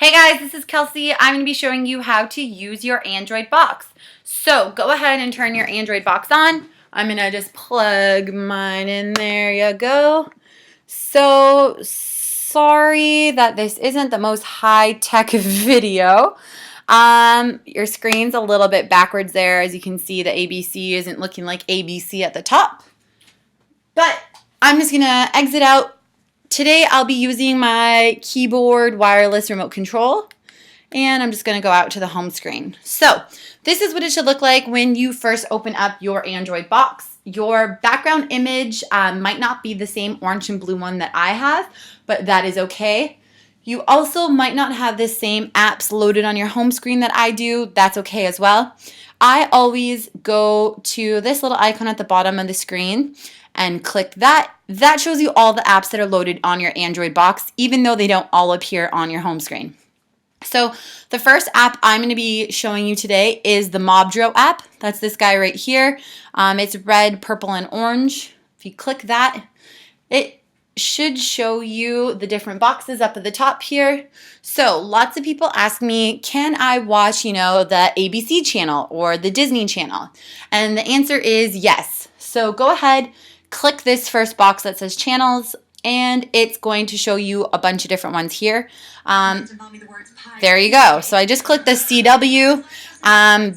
Hey guys, this is Kelsey. I'm going to be showing you how to use your Android box. So go ahead and turn your Android box on. I'm going to just plug mine in. There you go. So sorry that this isn't the most high-tech video. Your screen's a little bit backwards there. As you can see, the ABC isn't looking like ABC at the top. But I'm just going to exit out. Today I'll be using my keyboard wireless remote control, and I'm just going to go out to the home screen. So this is what it should look like when you first open up your Android box. Your background image might not be the same orange and blue one that I have, but that is okay. You also might not have the same apps loaded on your home screen that I do. That's okay as well. I always go to this little icon at the bottom of the screen and click that. That shows you all the apps that are loaded on your Android box, even though they don't all appear on your home screen. So the first app I'm going to be showing you today is the Mobdro app. That's this guy right here. It's red, purple, and orange. If you click that, it should show you the different boxes up at the top here. So lots of people ask me, can I watch, the ABC channel or the Disney channel? And the answer is yes. So go ahead, click this first box that says channels, and it's going to show you a bunch of different ones here. There you go. So I just clicked the CW.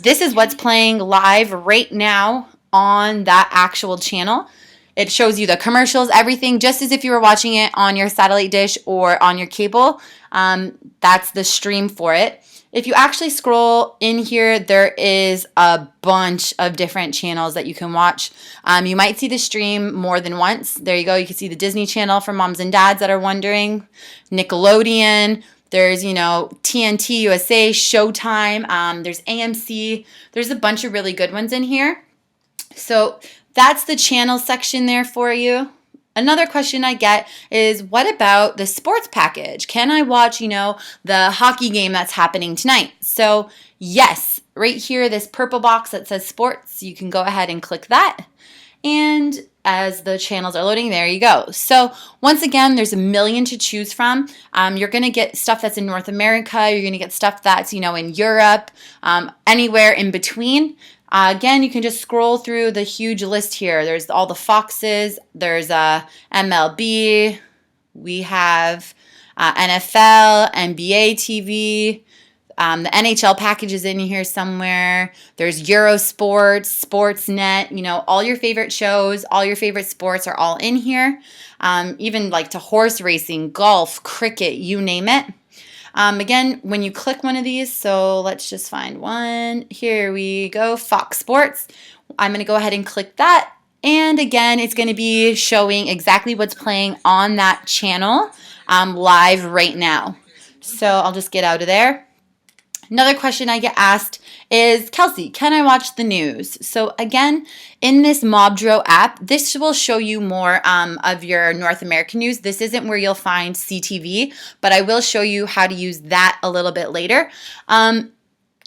This is what's playing live right now on that actual channel. It shows you the commercials, everything, just as if you were watching it on your satellite dish or on your cable. That's the stream for it. If you actually scroll in here, there is a bunch of different channels that you can watch. You might see the stream more than once. There you go. You can see the Disney Channel for moms and dads that are wondering. Nickelodeon. There's, TNT, USA, Showtime. There's AMC. There's a bunch of really good ones in here. So that's the channel section there for you. Another question I get is, what about the sports package? Can I watch, the hockey game that's happening tonight? So yes, right here, this purple box that says sports, you can go ahead and click that. And as the channels are loading, there you go. So once again, there's a million to choose from. You're going to get stuff that's in North America. You're going to get stuff that's, in Europe, anywhere in between. Again, you can just scroll through the huge list here. There's all the Foxes. There's MLB. We have NFL, NBA TV. The NHL package is in here somewhere. There's Eurosport, Sportsnet. All your favorite shows, all your favorite sports are all in here. Even like to horse racing, golf, cricket, you name it. Again, when you click one of these, so let's just find one. Here we go, Fox Sports. I'm going to go ahead and click that. And again, it's going to be showing exactly what's playing on that channel live right now. So I'll just get out of there. Another question I get asked is, Kelsey, can I watch the news? So again, in this Mobdro app, this will show you more of your North American news. This isn't where you'll find CTV, but I will show you how to use that a little bit later. Again,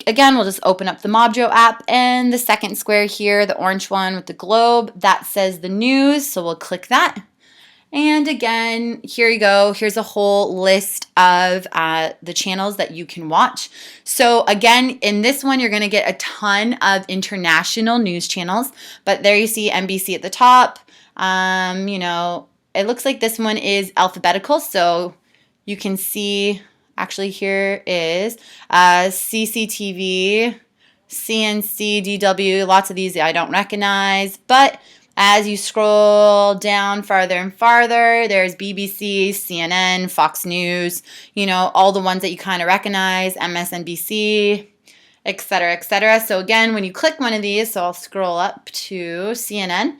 we'll just open up the Mobdro app, and the second square here, the orange one with the globe, that says the news, so we'll click that. And again, here you go. Here's a whole list of the channels that you can watch. So again, in this one, you're going to get a ton of international news channels. But there you see NBC at the top. It looks like this one is alphabetical. So you can see, actually here is CCTV, CNC, DW. Lots of these I don't recognize. But as you scroll down farther and farther, there's BBC, CNN, Fox News, all the ones that you kind of recognize, MSNBC, etc., etc. So again, when you click one of these, so I'll scroll up to CNN,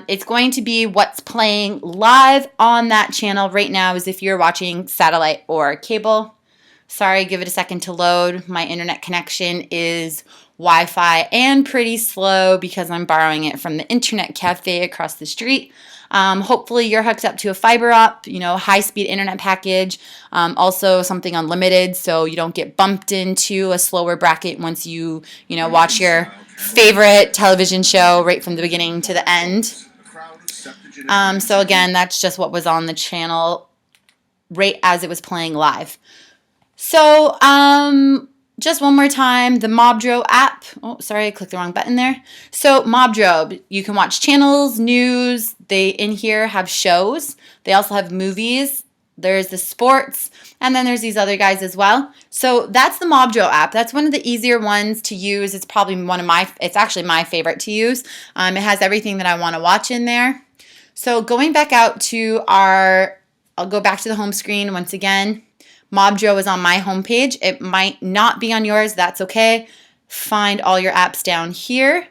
it's going to be what's playing live on that channel right now as if you're watching satellite or cable. Sorry, give it a second to load. My internet connection is Wi-Fi and pretty slow because I'm borrowing it from the internet cafe across the street. Hopefully you're hooked up to a fiber op, high-speed internet package, also something unlimited so you don't get bumped into a slower bracket once you, watch your favorite television show right from the beginning to the end. So again, that's just what was on the channel right as it was playing live. So, just one more time, the Mobdro app. Oh, sorry, I clicked the wrong button there. So, Mobdro, you can watch channels, news. They in here have shows. They also have movies. There's the sports, and then there's these other guys as well. So that's the Mobdro app. That's one of the easier ones to use. It's probably it's actually my favorite to use. It has everything that I want to watch in there. So going back out to I'll go back to the home screen once again. Mobdro is on my homepage. It might not be on yours. That's okay. Find all your apps down here.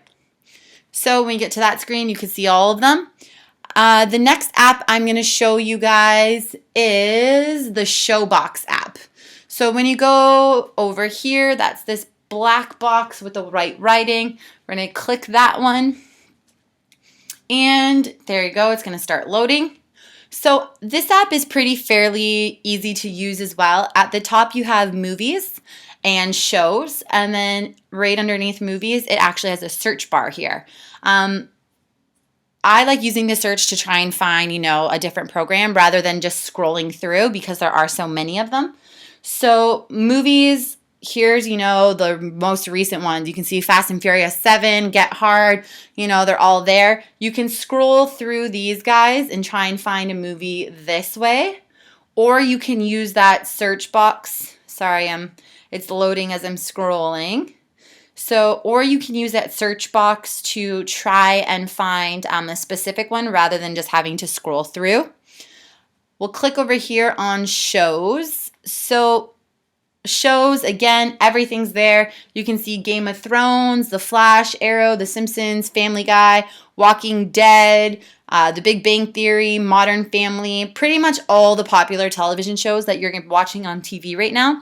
So when you get to that screen, you can see all of them. The next app I'm going to show you guys is the Showbox app. So when you go over here, that's this black box with the white writing. We're going to click that one. And there you go. It's going to start loading. So this app is fairly easy to use as well. At the top, you have movies and shows. And then right underneath movies, it actually has a search bar here. I like using the search to try and find, a different program rather than just scrolling through because there are so many of them. So movies, here's, the most recent ones. You can see Fast and Furious 7, Get Hard, they're all there. You can scroll through these guys and try and find a movie this way. Or you can use that search box. Sorry, it's loading as I'm scrolling. So, or you can use that search box to try and find a specific one rather than just having to scroll through. We'll click over here on shows. So shows, again, everything's there. You can see Game of Thrones, The Flash, Arrow, The Simpsons, Family Guy, Walking Dead, The Big Bang Theory, Modern Family, pretty much all the popular television shows that you're watching on TV right now.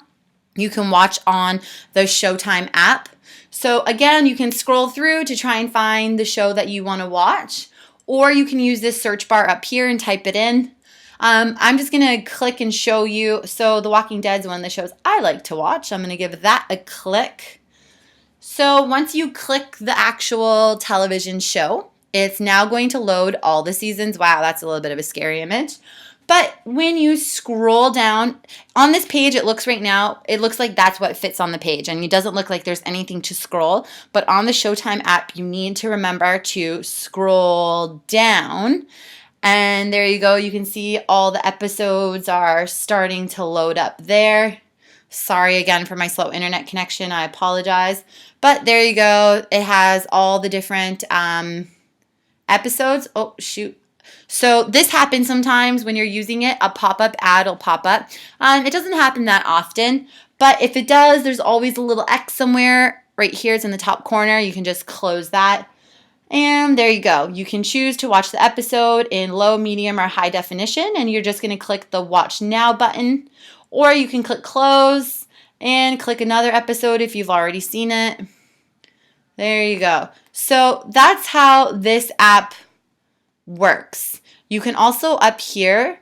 You can watch on the Showtime app. So again, you can scroll through to try and find the show that you want to watch, or you can use this search bar up here and type it in. I'm just going to click and show you. So The Walking Dead is one of the shows I like to watch. I'm going to give that a click. So once you click the actual television show, it's now going to load all the seasons. Wow, that's a little bit of a scary image. But when you scroll down on this page, it looks like that's what fits on the page. And it doesn't look like there's anything to scroll. But on the Showtime app, you need to remember to scroll down. And there you go. You can see all the episodes are starting to load up there. Sorry again for my slow internet connection. I apologize. But there you go. It has all the different episodes. Oh, shoot. So this happens sometimes when you're using it. A pop-up ad will pop up. It doesn't happen that often, but if it does, there's always a little X somewhere. Right here, it's in the top corner. You can just close that. And there you go. You can choose to watch the episode in low, medium, or high definition, and you're just going to click the Watch Now button, or you can click Close and click another episode if you've already seen it. There you go. So that's how this app works. You can also up here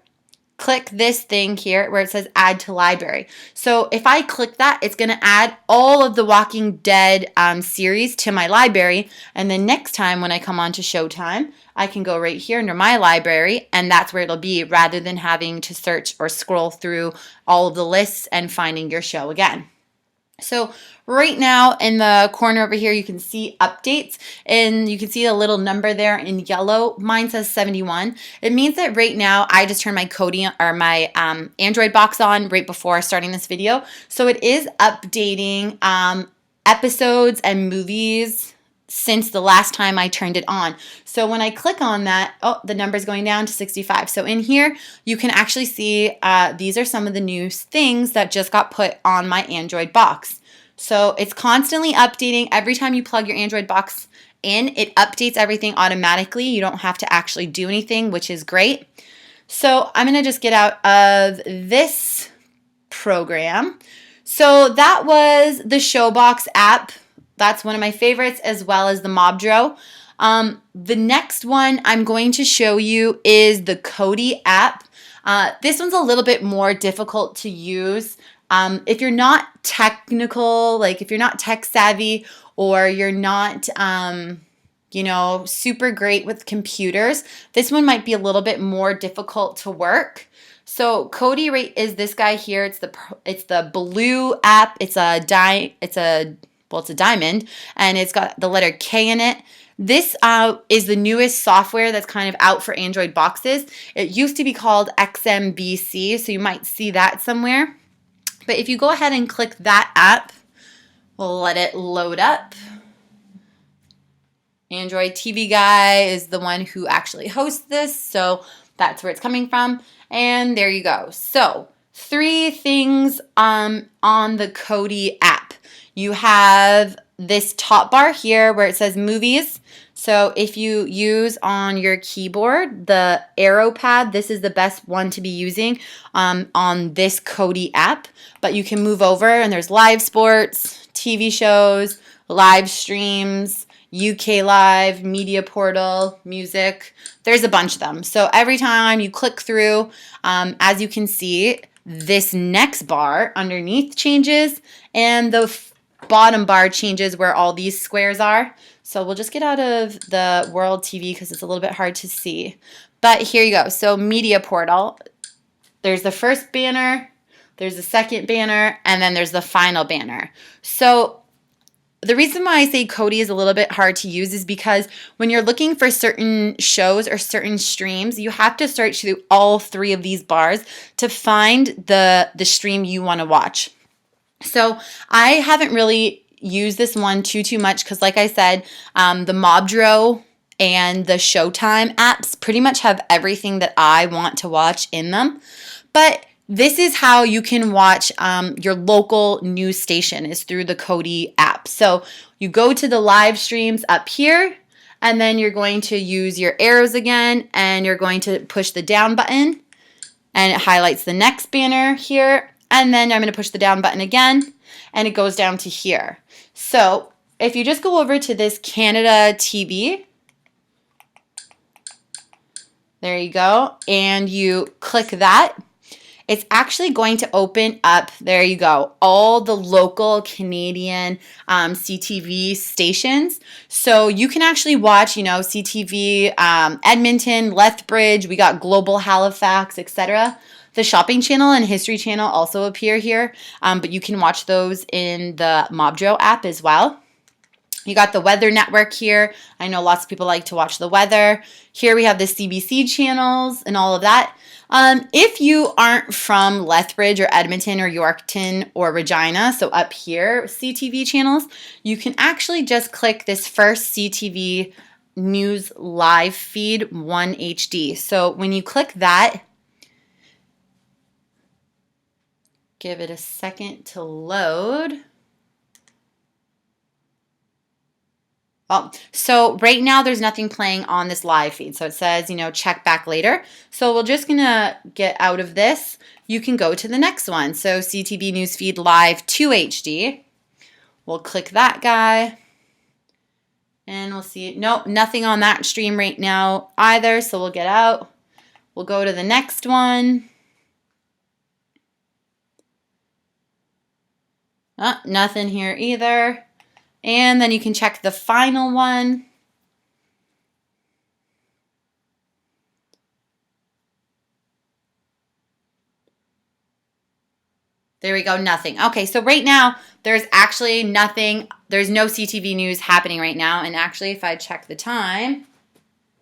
click this thing here where it says add to library. So if I click that, it's going to add all of the Walking Dead series to my library. And then next time when I come on to Showtime, I can go right here under my library, and that's where it'll be rather than having to search or scroll through all of the lists and finding your show again. So right now in the corner over here, you can see updates, and you can see a little number there in yellow. Mine says 71. It means that right now I just turned my Kodi or my Android box on right before starting this video. So it is updating episodes and movies since the last time I turned it on. So when I click on that, oh, the number's going down to 65. So in here, you can actually see these are some of the new things that just got put on my Android box. So it's constantly updating. Every time you plug your Android box in, it updates everything automatically. You don't have to actually do anything, which is great. So I'm going to just get out of this program. So that was the Showbox app. That's one of my favorites, as well as the Mobdro. The next one I'm going to show you is the Kodi app. This one's a little bit more difficult to use. If you're not technical, like if you're not tech savvy, or you're not, super great with computers, this one might be a little bit more difficult to work. So Kodi rate is this guy here. It's the blue app. It's a diamond, and it's got the letter K in it. This is the newest software that's kind of out for Android boxes. It used to be called XMBC, so you might see that somewhere. But if you go ahead and click that app, we'll let it load up. Android TV Guy is the one who actually hosts this, so that's where it's coming from. And there you go. So 3 things on the Kodi app. You have this top bar here where it says movies. So if you use on your keyboard the arrow pad, this is the best one to be using on this Kodi app. But you can move over and there's live sports, TV shows, live streams, UK Live, Media Portal, music. There's a bunch of them. So every time you click through, as you can see, this next bar underneath changes, and the bottom bar changes where all these squares are. So we'll just get out of the World TV because it's a little bit hard to see. But here you go. So Media Portal, there's the first banner, there's the second banner, and then there's the final banner. So the reason why I say Kodi is a little bit hard to use is because when you're looking for certain shows or certain streams, you have to search through all 3 of these bars to find the stream you want to watch. So I haven't really used this one too much because, like I said, the Mobdro and the Showtime apps pretty much have everything that I want to watch in them. But this is how you can watch your local news station, is through the Kodi app. So you go to the live streams up here, and then you're going to use your arrows again, and you're going to push the down button, and it highlights the next banner here. And then I'm going to push the down button again, and it goes down to here. So if you just go over to this Canada TV, there you go, and you click that, it's actually going to open up, there you go, all the local Canadian CTV stations. So you can actually watch, CTV, Edmonton, Lethbridge, we got Global Halifax, etc. The Shopping Channel and History Channel also appear here, but you can watch those in the Mobdro app as well. You got the Weather Network here. I know lots of people like to watch the weather. Here we have the CBC channels and all of that. If you aren't from Lethbridge or Edmonton or Yorkton or Regina, so up here, CTV channels, you can actually just click this first CTV News live feed 1 HD. So when you click that, give it a second to load. Oh, so right now there's nothing playing on this live feed. So it says, check back later. So we're just going to get out of this. You can go to the next one. So CTV Newsfeed Live 2 HD. We'll click that guy. And we'll see, nope, nothing on that stream right now either. So we'll get out. We'll go to the next one. Nothing here either. And then you can check the final one. There we go, nothing. Okay, so right now, there's actually nothing. There's no CTV news happening right now. And actually, if I check the time,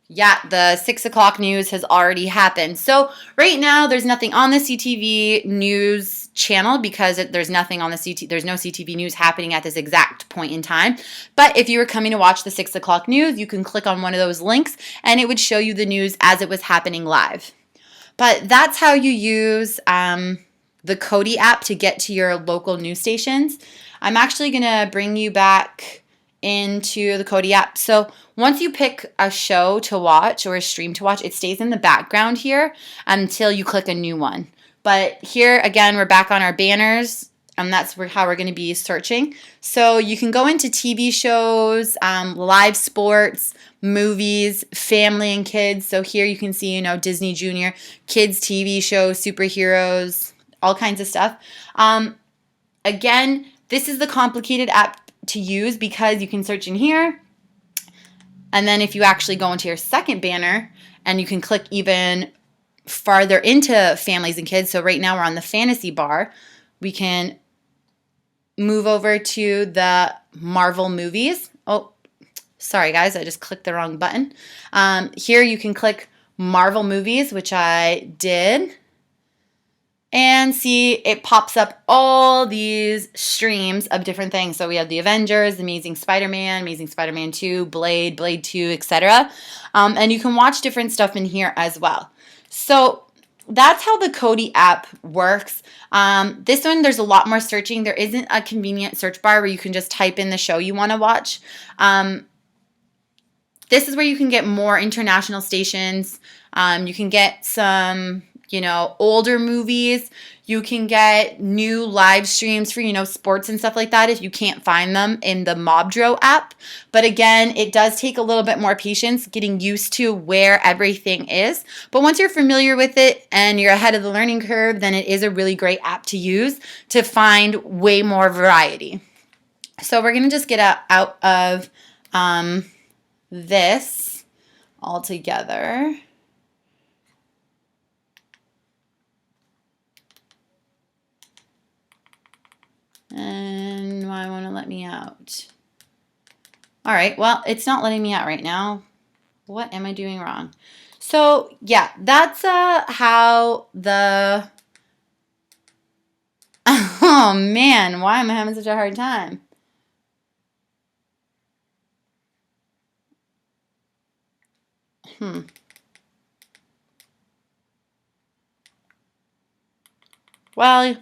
yeah, the 6 o'clock news has already happened. So right now, there's nothing on the CTV news channel because there's nothing on the there's no CTV news happening at this exact point in time. But if you were coming to watch the 6 o'clock news, you can click on one of those links and it would show you the news as it was happening live. But that's how you use the Kodi app to get to your local news stations. I'm actually going to bring you back into the Kodi app. So once you pick a show to watch or a stream to watch, it stays in the background here until you click a new one. But here, again, we're back on our banners, and that's how we're going to be searching. So you can go into TV shows, live sports, movies, family and kids. So here you can see, Disney Junior, kids TV shows, superheroes, all kinds of stuff. Again, this is the complicated app to use because you can search in here. And then if you actually go into your second banner and you can click even farther into families and kids, so right now we're on the fantasy bar, we can move over to the Marvel movies. Oh, sorry guys, I just clicked the wrong button. Here you can click Marvel movies, which I did. And see, it pops up all these streams of different things. So we have the Avengers, Amazing Spider-Man 2, Blade 2, etc. And you can watch different stuff in here as well. So that's how the Kodi app works. This one, there's a lot more searching. There isn't a convenient search bar where you can just type in the show you want to watch. This is where you can get more international stations. You can get some, older movies. You can get new live streams for, sports and stuff like that if you can't find them in the Mobdro app. But again, it does take a little bit more patience getting used to where everything is. But once you're familiar with it and you're ahead of the learning curve, then it is a really great app to use to find way more variety. So we're going to just get out of this altogether. And why won't it let me out? All right, well, it's not letting me out right now. What am I doing wrong? So yeah, that's how the, oh man, why am I having such a hard time? Well,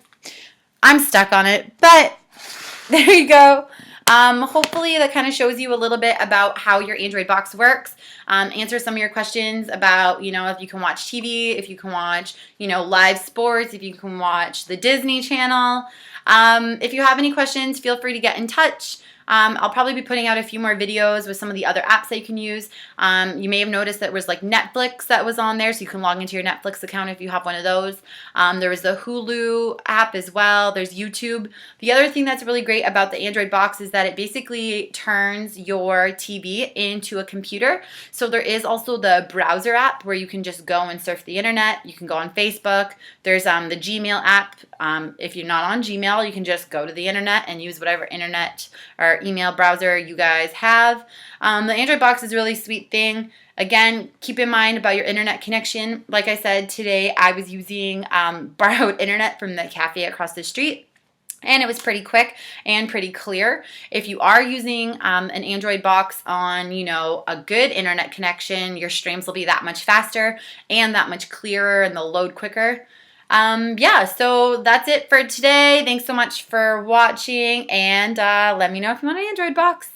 I'm stuck on it, but there you go. Hopefully that kind of shows you a little bit about how your Android box works. Answer some of your questions about, if you can watch TV, if you can watch, live sports, if you can watch the Disney Channel. If you have any questions, feel free to get in touch. I'll probably be putting out a few more videos with some of the other apps that you can use. You may have noticed that there was like Netflix that was on there, so you can log into your Netflix account if you have one of those. There was the Hulu app as well. There's YouTube. The other thing that's really great about the Android box is that it basically turns your TV into a computer. So there is also the browser app where you can just go and surf the internet. You can go on Facebook. There's the Gmail app. If you're not on Gmail, you can just go to the internet and use whatever internet or email browser you guys have. The Android box is a really sweet thing. Again, keep in mind about your internet connection. Like I said, today I was using borrowed internet from the cafe across the street. And it was pretty quick and pretty clear. If you are using an Android box on, a good internet connection, your streams will be that much faster and that much clearer, and they'll load quicker. Yeah, so that's it for today. Thanks so much for watching, and let me know if you want an Android box.